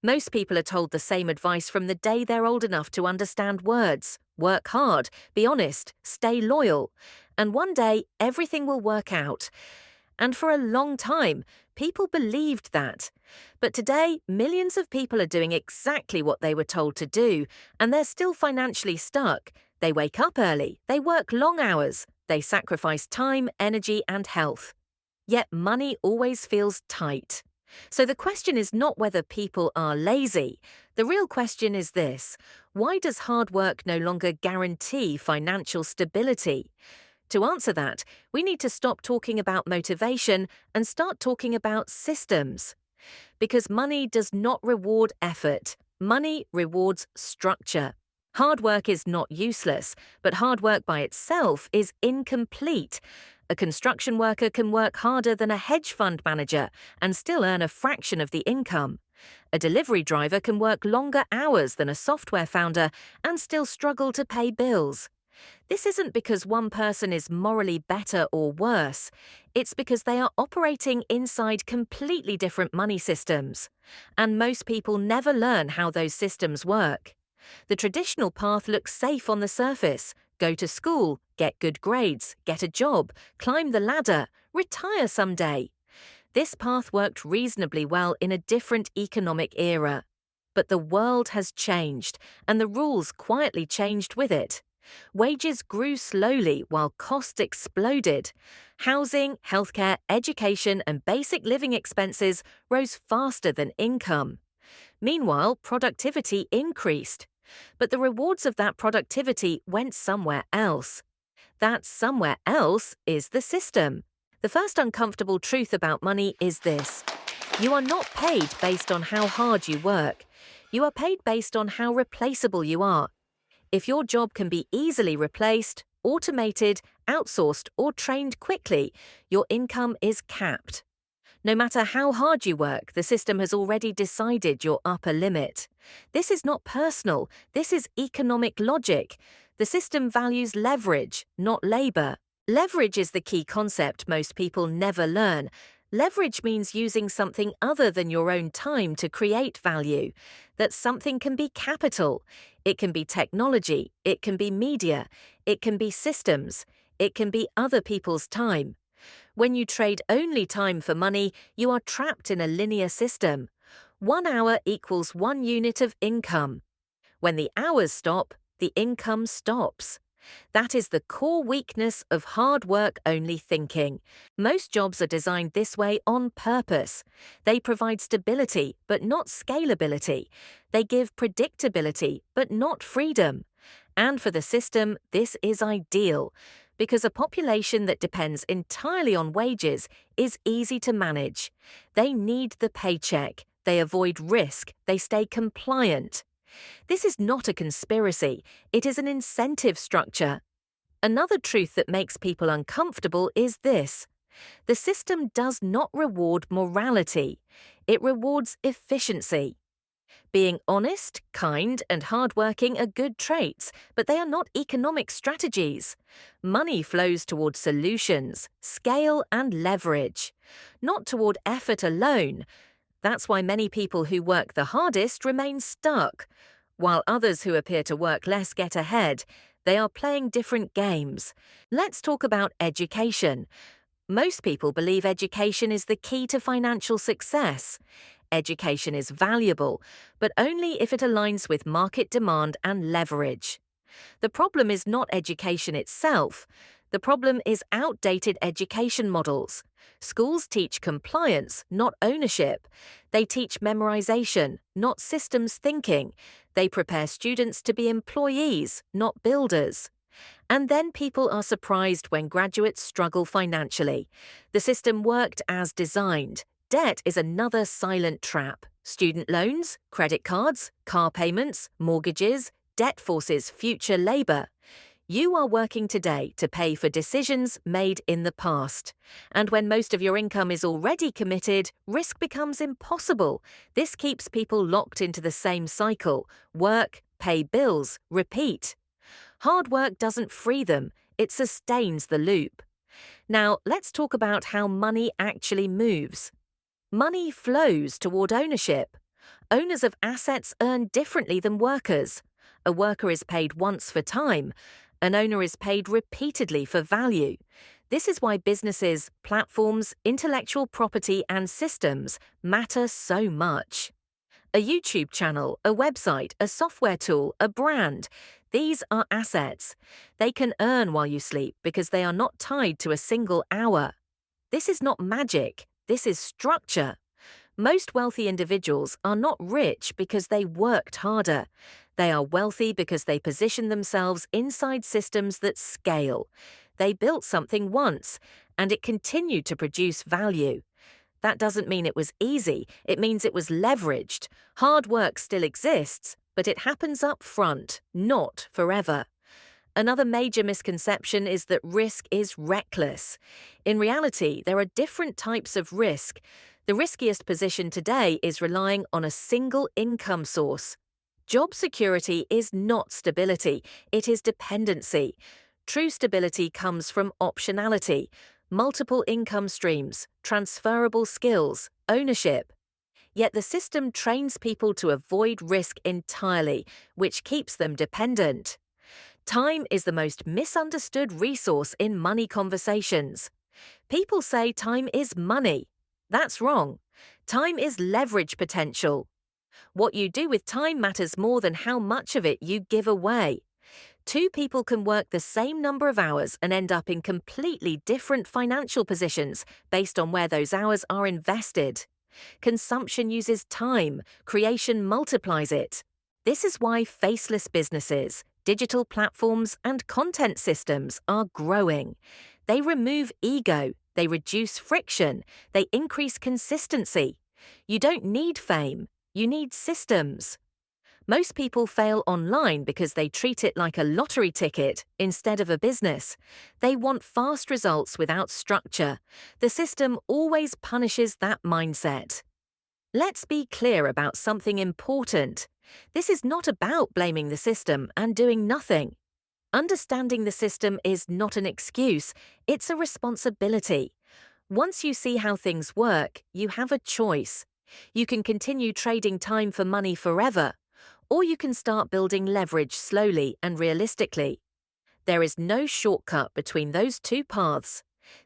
Most people are told the same advice from the day they're old enough to understand words. Work hard, be honest, stay loyal, and one day everything will work out. And for a long time, people believed that. But today, millions of people are doing exactly what they were told to do, and they're still financially stuck. They wake up early, they work long hours, they sacrifice time, energy, and health. Yet money always feels tight. So the question is not whether people are lazy. The real question is this: why does hard work no longer guarantee financial stability? To answer that, we need to stop talking about motivation and start talking about systems. Because money does not reward effort, money rewards structure. Hard work is not useless, but hard work by itself is incomplete. A construction worker can work harder than a hedge fund manager and still earn a fraction of the income. A delivery driver can work longer hours than a software founder and still struggle to pay bills. This isn't because one person is morally better or worse. It's because they are operating inside completely different money systems. And most people never learn how those systems work. The traditional path looks safe on the surface. Go to school, get good grades, get a job, climb the ladder, retire someday. This path worked reasonably well in a different economic era. But the world has changed, and the rules quietly changed with it. Wages grew slowly while costs exploded. Housing, healthcare, education, and basic living expenses rose faster than income. Meanwhile, productivity increased. But the rewards of that productivity went somewhere else. That somewhere else is the system. The first uncomfortable truth about money is this: you are not paid based on how hard you work. You are paid based on how replaceable you are. If your job can be easily replaced, automated, outsourced, or trained quickly, your income is capped. No matter how hard you work, the system has already decided your upper limit. This is not personal, this is economic logic. The system values leverage, not labor. Leverage is the key concept most people never learn. Leverage means using something other than your own time to create value. That something can be capital. It can be technology. It can be media. It can be systems. It can be other people's time. When you trade only time for money, you are trapped in a linear system. 1 hour equals 1 unit of income. When the hours stop, the income stops. That is the core weakness of hard work-only thinking. Most jobs are designed this way on purpose. They provide stability, but not scalability. They give predictability, but not freedom. And for the system, this is ideal, because a population that depends entirely on wages is easy to manage. They need the paycheck. They avoid risk. They stay compliant. This is not a conspiracy, it is an incentive structure. Another truth that makes people uncomfortable is this: the system does not reward morality, it rewards efficiency. Being honest, kind, and hardworking are good traits, but they are not economic strategies. Money flows toward solutions, scale, and leverage, not toward effort alone. That's why many people who work the hardest remain stuck. While others who appear to work less get ahead, they are playing different games. Let's talk about education. Most people believe education is the key to financial success. Education is valuable, but only if it aligns with market demand and leverage. The problem is not education itself. The problem is outdated education models. Schools teach compliance, not ownership. They teach memorization, not systems thinking. They prepare students to be employees, not builders. And then people are surprised when graduates struggle financially. The system worked as designed. Debt is another silent trap. Student loans, credit cards, car payments, mortgages, debt forces future labor. You are working today to pay for decisions made in the past. And when most of your income is already committed, risk becomes impossible. This keeps people locked into the same cycle: work, pay bills, repeat. Hard work doesn't free them, it sustains the loop. Now, let's talk about how money actually moves. Money flows toward ownership. Owners of assets earn differently than workers. A worker is paid once for time. An owner is paid repeatedly for value. This is why businesses, platforms, intellectual property, and systems matter so much. A YouTube channel, a website, a software tool, a brand. These are assets. They can earn while you sleep because they are not tied to a single hour. This is not magic. This is structure. Most wealthy individuals are not rich because they worked harder. They are wealthy because they position themselves inside systems that scale. They built something once, and it continued to produce value. That doesn't mean it was easy. It means it was leveraged. Hard work still exists, but it happens up front, not forever. Another major misconception is that risk is reckless. In reality, there are different types of risk. The riskiest position today is relying on a single income source. Job security is not stability, it is dependency. True stability comes from optionality, multiple income streams, transferable skills, ownership. Yet the system trains people to avoid risk entirely, which keeps them dependent. Time is the most misunderstood resource in money conversations. People say time is money. That's wrong. Time is leverage potential. What you do with time matters more than how much of it you give away. Two people can work the same number of hours and end up in completely different financial positions based on where those hours are invested. Consumption uses time, creation multiplies it. This is why faceless businesses, digital platforms, and content systems are growing. They remove ego, they reduce friction, they increase consistency. You don't need fame, you need systems. Most people fail online because they treat it like a lottery ticket instead of a business. They want fast results without structure. The system always punishes that mindset. Let's be clear about something important. This is not about blaming the system and doing nothing. Understanding the system is not an excuse, it's a responsibility. Once you see how things work, you have a choice. You can continue trading time for money forever, or you can start building leverage slowly and realistically. There is no shortcut between those two paths.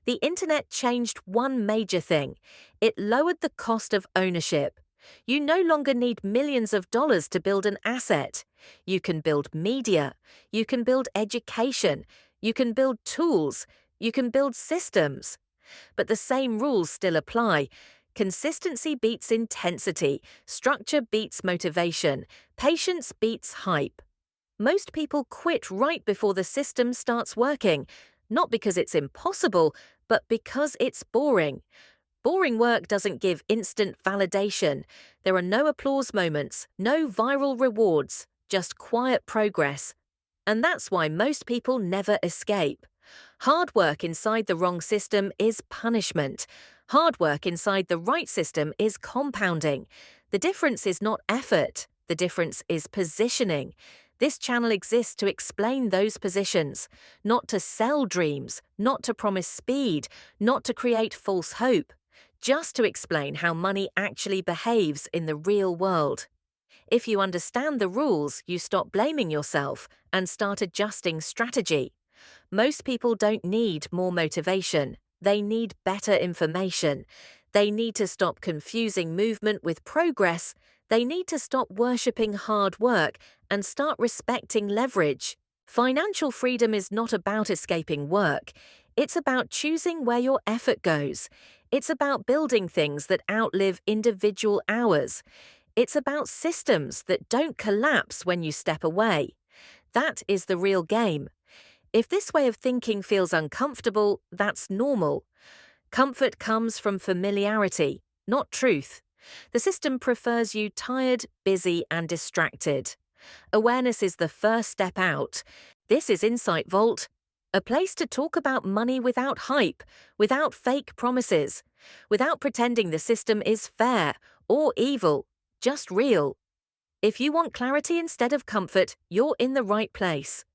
The internet changed one major thing. It lowered the cost of ownership. You no longer need millions of dollars to build an asset. You can build media. You can build education. You can build tools. You can build systems. But the same rules still apply. Consistency beats intensity. Structure beats motivation. Patience beats hype. Most people quit right before the system starts working, not because it's impossible, but because it's boring. Boring work doesn't give instant validation. There are no applause moments, no viral rewards, just quiet progress. And that's why most people never escape. Hard work inside the wrong system is punishment. Hard work inside the right system is compounding. The difference is not effort. The difference is positioning. This channel exists to explain those positions, not to sell dreams, not to promise speed, not to create false hope, just to explain how money actually behaves in the real world. If you understand the rules, you stop blaming yourself and start adjusting strategy. Most people don't need more motivation. They need better information. They need to stop confusing movement with progress. They need to stop worshipping hard work and start respecting leverage. Financial freedom is not about escaping work. It's about choosing where your effort goes. It's about building things that outlive individual hours. It's about systems that don't collapse when you step away. That is the real game. If this way of thinking feels uncomfortable, that's normal. Comfort comes from familiarity, not truth. The system prefers you tired, busy, and distracted. Awareness is the first step out. This is Insight Vault, a place to talk about money without hype, without fake promises, without pretending the system is fair or evil, just real. If you want clarity instead of comfort, you're in the right place.